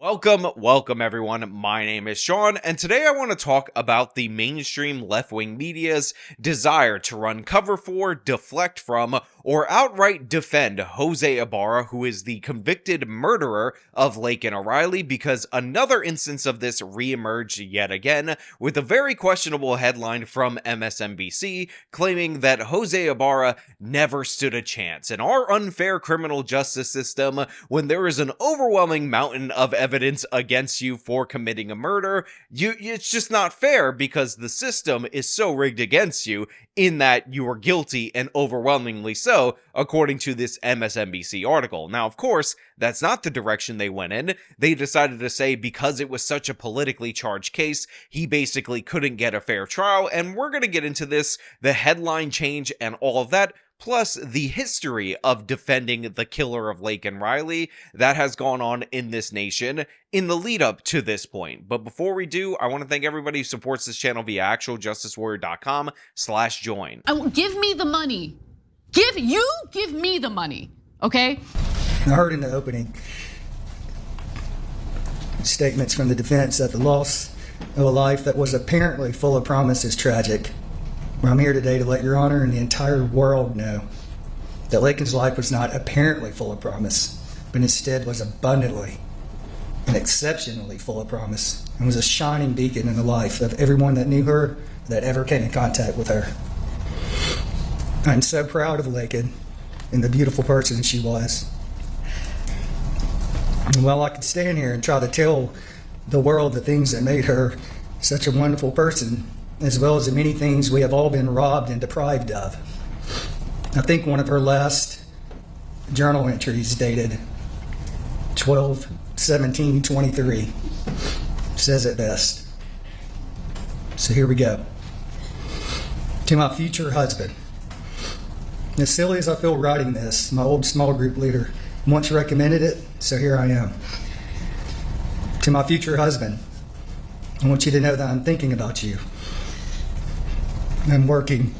Welcome everyone. My name is Sean, and today I want to talk about the mainstream left-wing media's desire to run cover for, deflect from, or outright defend Jose Ibarra, who is the convicted murderer of Laken Riley, because another instance of this reemerged yet again with a very questionable headline from MSNBC claiming that Jose Ibarra never stood a chance in our unfair criminal justice system when there is an overwhelming mountain of evidence against you for committing a murder. It's just not fair because the system is so rigged against you in that you are guilty, and overwhelmingly so, according to this MSNBC article. Now, of course, that's not the direction they went in. They decided to say because it was such a politically charged case, he basically couldn't get a fair trial, and we're going to get into this, the headline change and all of that, plus the history of defending the killer of Laken Riley that has gone on in this nation in the lead up to this point. But before we do, I want to thank everybody who supports this channel via actualjusticewarrior.com/join. Give me the money. Give me the money, okay? I heard in the opening statements from the defense that the loss of a life that was apparently full of promise is tragic. I'm here today to let Your Honor and the entire world know that Laken's life was not apparently full of promise, but instead was abundantly and exceptionally full of promise, and was a shining beacon in the life of everyone that knew her, that ever came in contact with her. I'm so proud of Laken and the beautiful person she was. And while I could stand here and try to tell the world the things that made her such a wonderful person, as well as the many things we have all been robbed and deprived of, I think one of her last journal entries dated 12/17/23 says it best. So here we go. To my future husband. As silly as I feel writing this, my old small group leader once recommended it, so here I am. To my future husband, I want you to know that I'm thinking about you. I'm working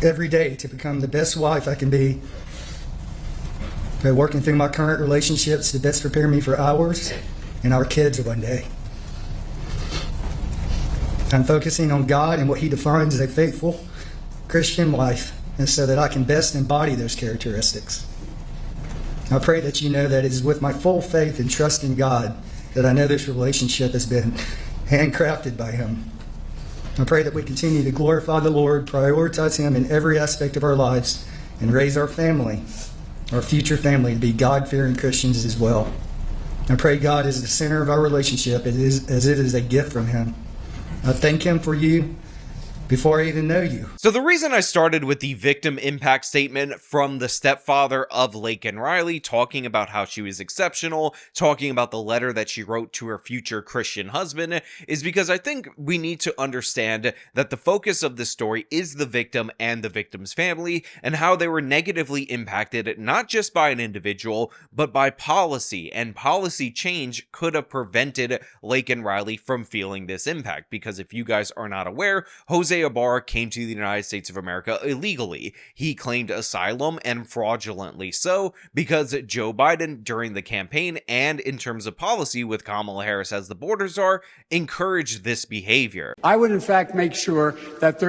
every day to become the best wife I can be. By working through my current relationships to best prepare me for ours and our kids one day. I'm focusing on God and what He defines as a faithful Christian life, and so that I can best embody those characteristics. I pray that you know that it is with my full faith and trust in God that I know this relationship has been handcrafted by Him. I pray that we continue to glorify the Lord, prioritize Him in every aspect of our lives, and raise our family, our future family, to be God-fearing Christians as well. I pray God is the center of our relationship as it is a gift from Him. I thank Him for you before I even know you. So the reason I started with the victim impact statement from the stepfather of Laken Riley, talking about how she was exceptional, talking about the letter that she wrote to her future Christian husband, is because I think we need to understand that the focus of this story is the victim and the victim's family, and how they were negatively impacted not just by an individual, but by policy, and policy change could have prevented Laken Riley from feeling this impact, because if you guys are not aware, Jose Ibarra came to the United States of America illegally. He claimed asylum, and fraudulently so, because Joe Biden, during the campaign and in terms of policy with Kamala Harris as the border czar, encouraged this behavior. I would in fact make sure that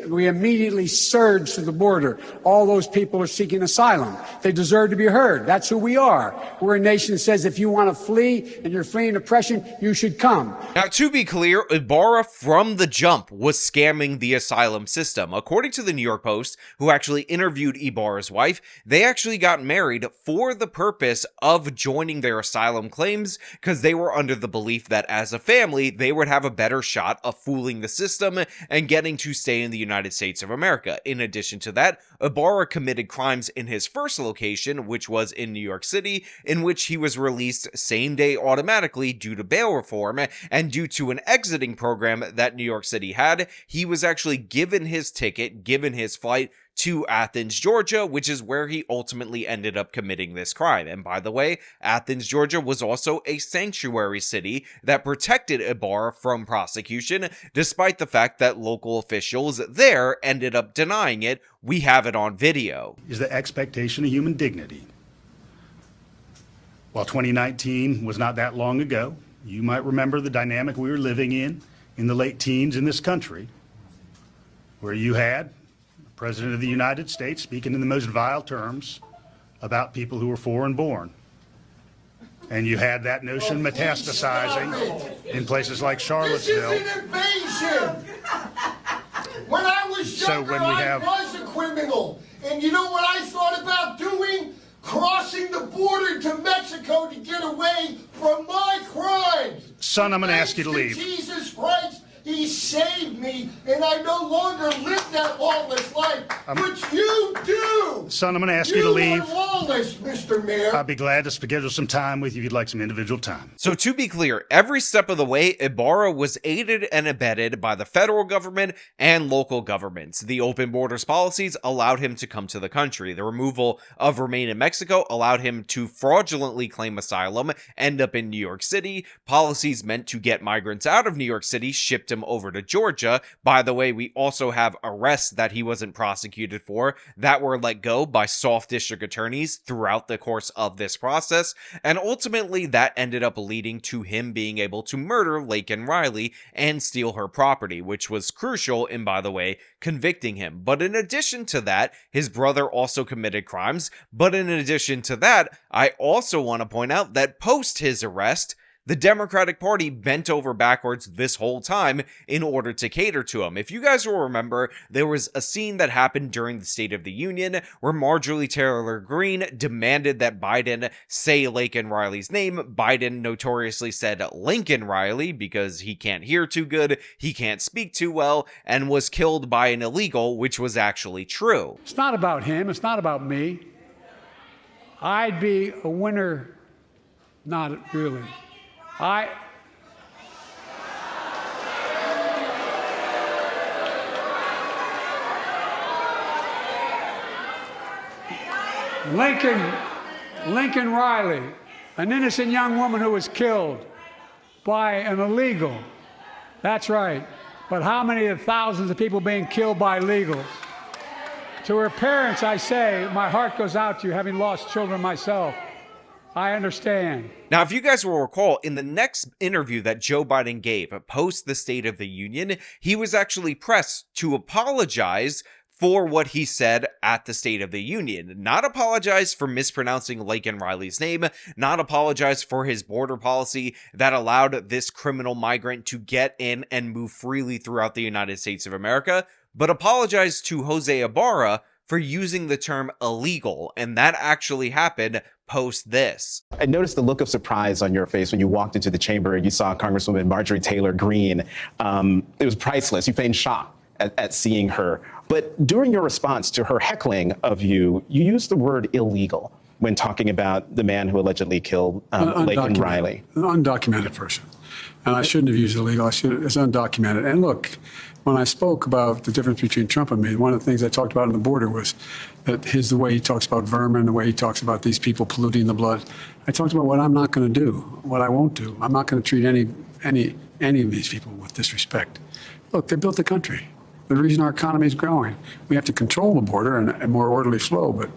we immediately surge to the border. All those people are seeking asylum. They deserve to be heard. That's who we are. We're a nation that says if you want to flee and you're fleeing oppression, you should come. Now, to be clear, Ibarra from the jump was scamming the asylum system. According to the New York Post, who actually interviewed Ibarra's wife, they actually got married for the purpose of joining their asylum claims, because they were under the belief that as a family, they would have a better shot of fooling the system and getting to stay in the United States of America. In addition to that, Ibarra committed crimes in his first location, which was in New York City, in which he was released same day automatically due to bail reform, and due to an exiting program that New York City had, he was actually given his ticket, given his flight to Athens, Georgia, which is where he ultimately ended up committing this crime. And by the way, Athens, Georgia was also a sanctuary city that protected Ibarra from prosecution, despite the fact that local officials there ended up denying it. We have it on video. Is the expectation of human dignity. While 2019 was not that long ago, you might remember the dynamic we were living in the late teens in this country, where you had the President of the United States speaking in the most vile terms about people who were foreign born. And you had that notion metastasizing in places like Charlottesville. This is an invasion! When I was younger, I was a criminal. And you know what I thought about doing? Crossing the border to Mexico to get away from my crimes. Son, I'm going to ask you to leave. Jesus Christ, he saved me, and I no longer live that lawless life, which you do. Son, I'm going to ask you to leave. You are lawless, Mr. Mayor. I'll be glad to schedule some time with you if you'd like some individual time. So to be clear, every step of the way, Ibarra was aided and abetted by the federal government and local governments. The open borders policies allowed him to come to the country. The removal of Remain in Mexico allowed him to fraudulently claim asylum, end up in New York City. Policies meant to get migrants out of New York City shipped him over to Georgia. By the way, we also have arrests that he wasn't prosecuted for that were let go by soft district attorneys throughout the course of this process, and ultimately that ended up leading to him being able to murder Laken Riley and steal her property, which was crucial in, by the way, convicting him. But in addition to that, his brother also committed crimes. But in addition to that, I also want to point out that post his arrest, the Democratic Party bent over backwards this whole time in order to cater to him. If you guys will remember, there was a scene that happened during the State of the Union where Marjorie Taylor Greene demanded that Biden say Laken Riley's name. Biden notoriously said Lincoln Riley because he can't hear too good, he can't speak too well, and was killed by an illegal, which was actually true. It's not about him. It's not about me. I'd be a winner. Not really. Laken Riley, an innocent young woman who was killed by an illegal. That's right. But how many of the thousands of people being killed by illegals? To her parents, I say, my heart goes out to you, having lost children myself. I understand. Now, if you guys will recall, in the next interview that Joe Biden gave post the State of the Union, he was actually pressed to apologize for what he said at the State of the Union. Not apologize for mispronouncing Laken Riley's name, not apologize for his border policy that allowed this criminal migrant to get in and move freely throughout the United States of America, but apologize to Jose Ibarra for using the term illegal, and that actually happened post this. I noticed the look of surprise on your face when you walked into the chamber and you saw Congresswoman Marjorie Taylor Greene. It was priceless. You feigned shock at seeing her. But during your response to her heckling of you, you used the word illegal when talking about the man who allegedly killed Laken Riley. An undocumented person. And I shouldn't have used illegal. It's undocumented. And look, when I spoke about the difference between Trump and me, one of the things I talked about on the border was that the way he talks about vermin, the way he talks about these people polluting the blood. I talked about what I'm not going to do, what I won't do. I'm not going to treat any of these people with disrespect. Look, they built the country. The reason our economy is growing. We have to control the border and a more orderly flow, but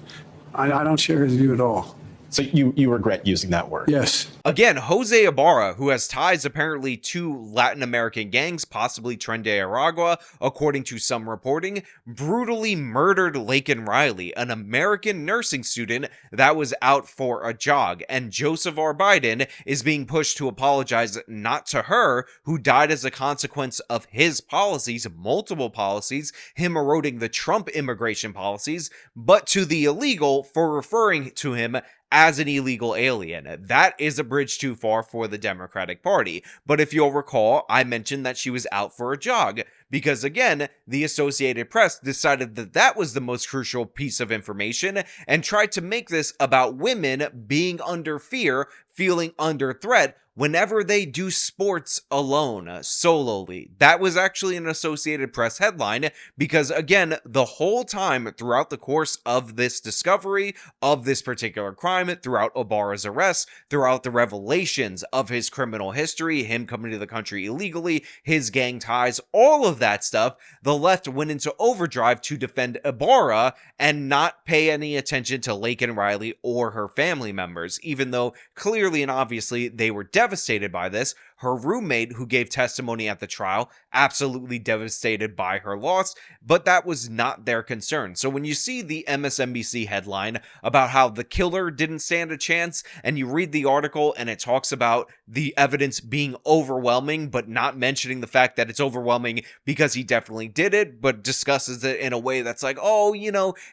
I don't share his view at all. So you regret using that word? Yes. Again, Jose Ibarra, who has ties apparently to Latin American gangs, possibly Tren de Aragua, according to some reporting, brutally murdered Laken Riley, an American nursing student that was out for a jog. And Joseph R. Biden is being pushed to apologize not to her, who died as a consequence of his policies, multiple policies, him eroding the Trump immigration policies, but to the illegal for referring to him as an illegal alien. That is a bridge too far for the Democratic Party. But if you'll recall, I mentioned that she was out for a jog because, again, the Associated Press decided that that was the most crucial piece of information and tried to make this about women being under fear, feeling under threat, whenever they do sports alone, solely. That was actually an Associated Press headline because, again, the whole time throughout the course of this discovery of this particular crime, throughout Ibarra's arrest, throughout the revelations of his criminal history, him coming to the country illegally, his gang ties, all of that stuff, the left went into overdrive to defend Ibarra and not pay any attention to Laken Riley or her family members, even though clearly and obviously they were devastated by this. Her roommate, who gave testimony at the trial, absolutely devastated by her loss, but that was not their concern. So when you see the MSNBC headline about how the killer didn't stand a chance, and you read the article and it talks about the evidence being overwhelming, but not mentioning the fact that it's overwhelming because he definitely did it, but discusses it in a way that's like, oh,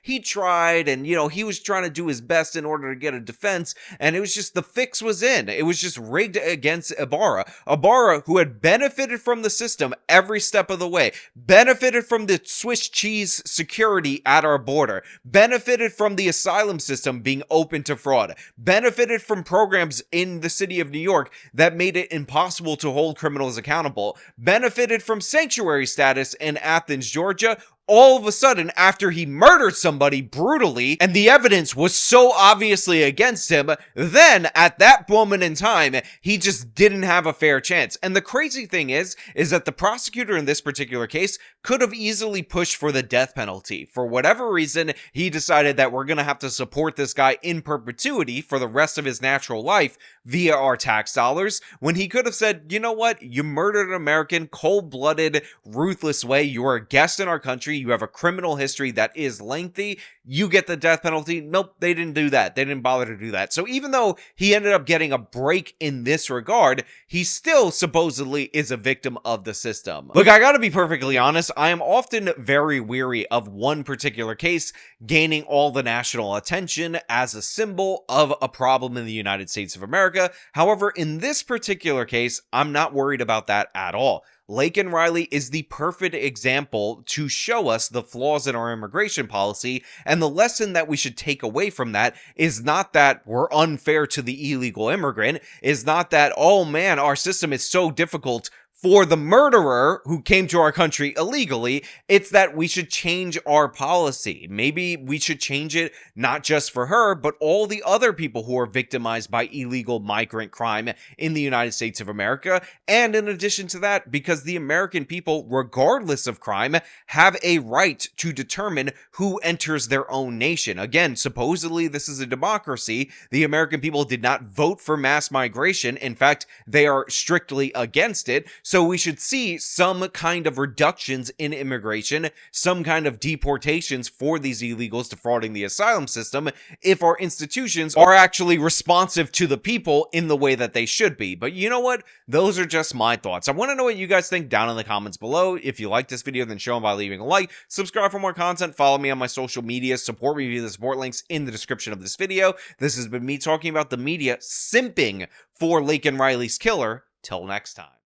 he tried, and, he was trying to do his best in order to get a defense, and it was just the fix was in. It was just rigged against Ibarra. Ibarra, who had benefited from the system every step of the way, benefited from the Swiss cheese security at our border, benefited from the asylum system being open to fraud, benefited from programs in the city of New York that made it impossible to hold criminals accountable, benefited from sanctuary status in Athens, Georgia. All of a sudden, after he murdered somebody brutally, and the evidence was so obviously against him, then at that moment in time, he just didn't have a fair chance. And the crazy thing is that the prosecutor in this particular case could have easily pushed for the death penalty. For whatever reason, he decided that we're going to have to support this guy in perpetuity for the rest of his natural life via our tax dollars, when he could have said, you know what, you murdered an American, cold-blooded, ruthless way, you're a guest in our country, you have a criminal history that is lengthy, you get the death penalty. Nope, they didn't do that. They didn't bother to do that. So even though he ended up getting a break in this regard, he still supposedly is a victim of the system. Look, I gotta be perfectly honest, I am often very weary of one particular case gaining all the national attention as a symbol of a problem in the United States of America. However, in this particular case, I'm not worried about that at all. Laken Riley is the perfect example to show us the flaws in our immigration policy, and the lesson that we should take away from that is not that we're unfair to the illegal immigrant, is not that, oh man, our system is so difficult for the murderer who came to our country illegally. It's that we should change our policy. Maybe we should change it not just for her, but all the other people who are victimized by illegal migrant crime in the United States of America. And in addition to that, because the American people, regardless of crime, have a right to determine who enters their own nation. Again, supposedly this is a democracy. The American people did not vote for mass migration. In fact, they are strictly against it. So we should see some kind of reductions in immigration, some kind of deportations for these illegals defrauding the asylum system, if our institutions are actually responsive to the people in the way that they should be. But you know what? Those are just my thoughts. I want to know what you guys think down in the comments below. If you like this video, then show them by leaving a like, subscribe for more content, follow me on my social media, support me via the support links in the description of this video. This has been me talking about the media simping for Laken Riley's killer. Till next time.